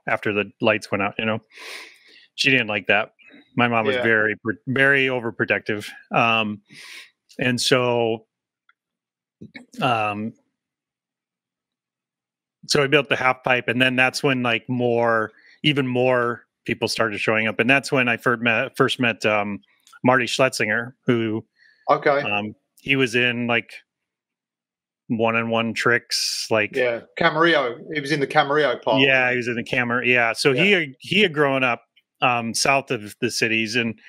after the lights went out. She didn't like that. My mom was Yeah. very, very overprotective. And so, so I built the half pipe, and then that's when like even more people started showing up. And that's when I first met Marty Schletzinger, who, he was in like one-on-one tricks, like Camarillo. He was in the Camarillo part. Yeah, he was in the Camarillo. Yeah, so he had grown up south of the cities, and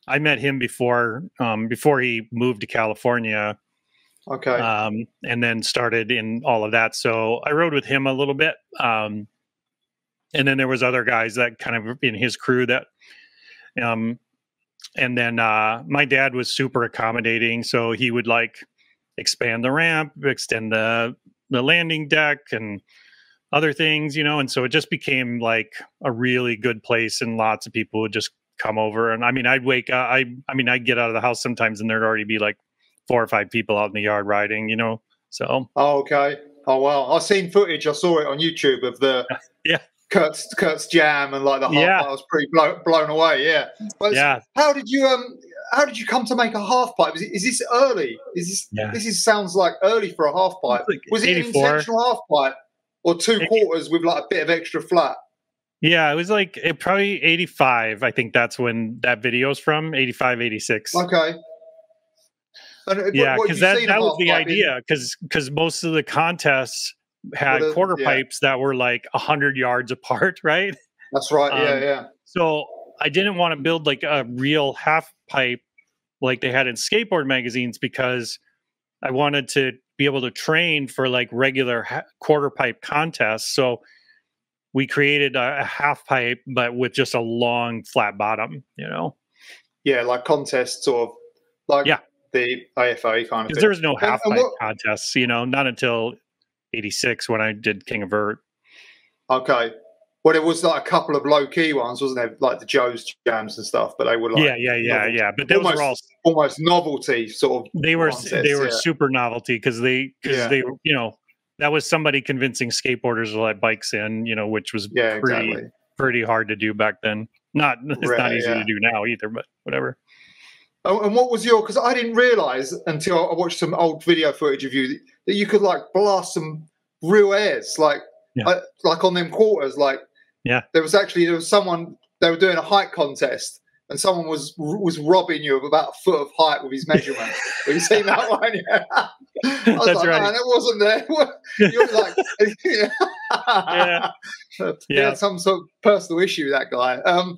I met him before he moved to California. Okay. And then started in all of that. So I rode with him a little bit. And then there was other guys that kind of in his crew that, and then my dad was super accommodating. So he would like expand the ramp, extend the landing deck and other things, and so it just became like a really good place, and lots of people would just come over. And I mean, I'd wake up, I'd get out of the house sometimes and there'd already be like 4 or 5 people out in the yard riding, so. Oh, okay. Oh, wow. I've seen footage. I saw it on YouTube of the Kurt's jam and like the half. I was pretty blown away. Yeah. But how did you come to make a half pipe? Is this early? This sounds like early for a half pipe. Was it an intentional half pipe or 2 quarters with like a bit of extra flat? Yeah, it was like probably 85. I think that's when that video's from, 85, 86. Okay. Yeah, because that was the idea. Because most of the contests had quarter pipes that were like 100 yards apart, right? That's right. Yeah. So I didn't want to build like a real half pipe like they had in skateboard magazines, because I wanted to be able to train for like regular quarter pipe contests. So we created a half pipe, but with just a long flat bottom. Yeah, like contests or like the AFA kind of thing. There was no half pipe contests, not until 86 when I did King of Vert. Okay. Well, it was like a couple of low key ones, wasn't there? Like the Joe's jams and stuff, but they were like yeah. But those were all almost novelty sort of. They were super novelty because they that was somebody convincing skateboarders to let bikes in, which was pretty hard to do back then. It's not easy to do now either, but whatever. Oh, and what was because I didn't realize until I watched some old video footage of you that you could like blast some real airs, like on them quarters. Like, there was someone, they were doing a height contest, and someone was robbing you of about a foot of height with his measurement. Have you seen that one? Yeah. I was like, man, it wasn't there. You're like, he had some sort of personal issue, that guy. So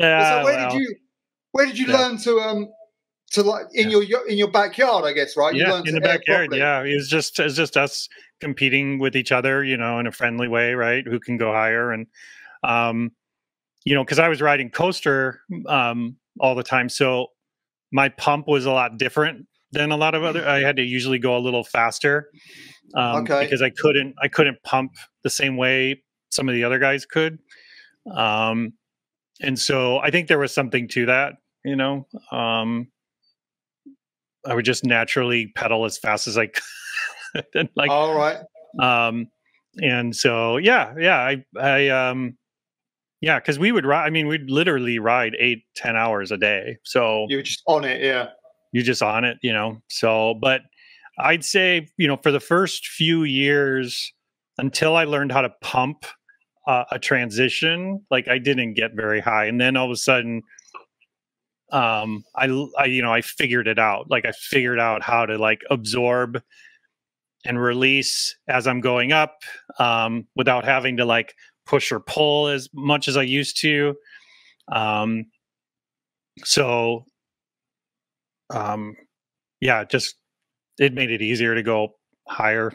where did you learn to like in your backyard, I guess, right? Yeah, in the backyard. Yeah, it was just us competing with each other, in a friendly way, right? Who can go higher, and because I was riding coaster all the time, so my pump was a lot different than a lot of other. I had to usually go a little faster because I couldn't pump the same way some of the other guys could, and so I think there was something to that, I would just naturally pedal as fast as I could. And like, all right. And so, because we would ride, we'd literally ride 8-10 hours a day. So you were just on it. Yeah. You're just on it, so, but I'd say, for the first few years until I learned how to pump a transition, like I didn't get very high. And then all of a sudden, I figured it out. Like I figured out how to like absorb and release as I'm going up, without having to like push or pull as much as I used to. Just it made it easier to go higher